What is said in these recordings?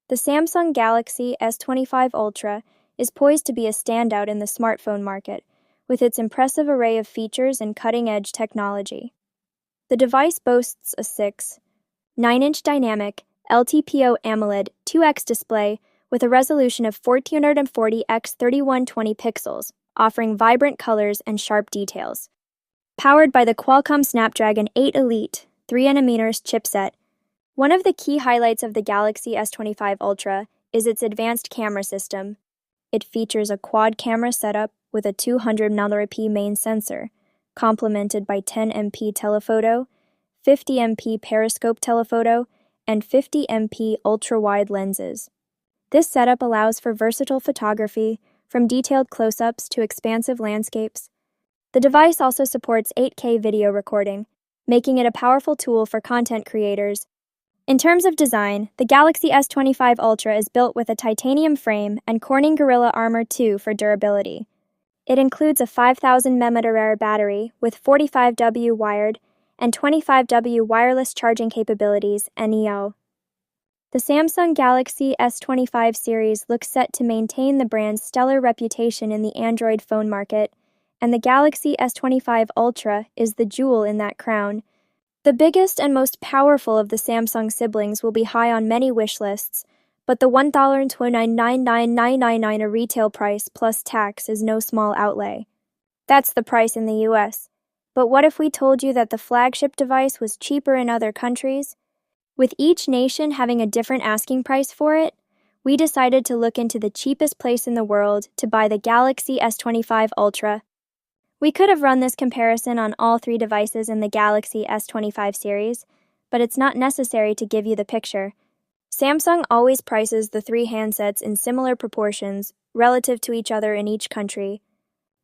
The Samsung Galaxy S25 Ultra is poised to be a standout in the smartphone market, with its impressive array of features and cutting-edge technology. The device boasts a 6.9-inch dynamic LTPO AMOLED 2X display with a resolution of 1440 x 3120 pixels, offering vibrant colors and sharp details. Powered by the Qualcomm Snapdragon 8 Elite 3nm chipset, one of the key highlights of the Galaxy S25 Ultra is its advanced camera system. It features a quad-camera setup with a 200MP main sensor, complemented by 10MP telephoto, 50MP periscope telephoto, and 50MP ultra-wide lenses. This setup allows for versatile photography, from detailed close-ups to expansive landscapes. The device also supports 8K video recording, making it a powerful tool for content creators. In terms of design, the Galaxy S25 Ultra is built with a titanium frame and Corning Gorilla Armor 2 for durability. It includes a 5000 mAh battery with 45W wired and 25W wireless charging capabilities (NEO). The Samsung Galaxy S25 series looks set to maintain the brand's stellar reputation in the Android phone market, and the Galaxy S25 Ultra is the jewel in that crown. The biggest and most powerful of the Samsung siblings will be high on many wish lists, but the $1,299,999 retail price plus tax is no small outlay. That's the price in the US. But what if we told you that the flagship device was cheaper in other countries? With each nation having a different asking price for it, we decided to look into the cheapest place in the world to buy the Galaxy S25 Ultra. We could have run this comparison on all three devices in the Galaxy S25 series, but it's not necessary to give you the picture. Samsung always prices the three handsets in similar proportions relative to each other in each country.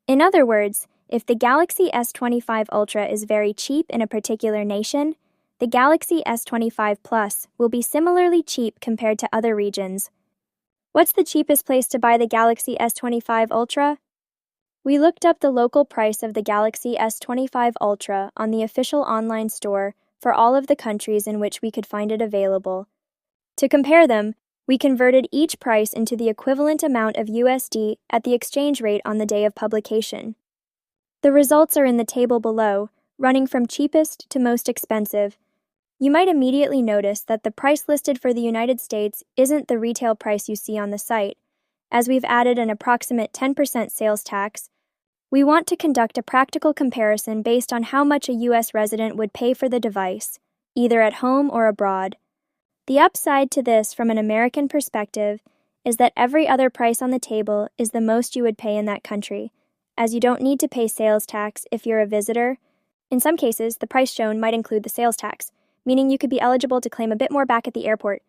In other words, if the Galaxy S25 Ultra is very cheap in a particular nation, the Galaxy S25 Plus will be similarly cheap compared to other regions. What's the cheapest place to buy the Galaxy S25 Ultra? We looked up the local price of the Galaxy S25 Ultra on the official online store for all of the countries in which we could find it available. To compare them, we converted each price into the equivalent amount of USD at the exchange rate on the day of publication. The results are in the table below, running from cheapest to most expensive. You might immediately notice that the price listed for the United States isn't the retail price you see on the site. As we've added an approximate 10% sales tax, we want to conduct a practical comparison based on how much a US resident would pay for the device, either at home or abroad. The upside to this from an American perspective is that every other price on the table is the most you would pay in that country, as you don't need to pay sales tax if you're a visitor. In some cases, the price shown might include the sales tax, meaning you could be eligible to claim a bit more back at the airport.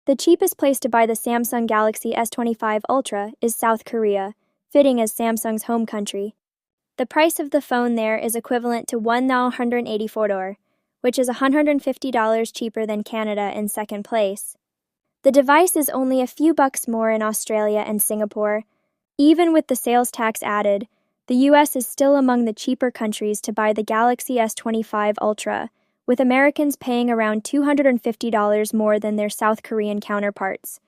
The cheapest place to buy the Samsung Galaxy S25 Ultra is South Korea, fitting as Samsung's home country. The price of the phone there is equivalent to $1,984, which is $150 cheaper than Canada in second place. The device is only a few bucks more in Australia and Singapore. Even with the sales tax added, the US is still among the cheaper countries to buy the Galaxy S25 Ultra, with Americans paying around $250 more than their South Korean counterparts.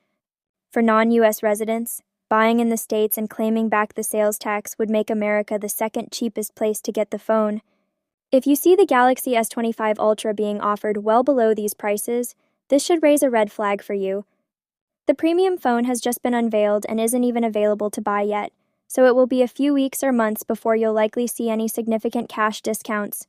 For non-US residents, buying in the States and claiming back the sales tax would make America the second cheapest place to get the phone. If you see the Galaxy S25 Ultra being offered well below these prices, this should raise a red flag for you. The premium phone has just been unveiled and isn't even available to buy yet, so it will be a few weeks or months before you'll likely see any significant cash discounts.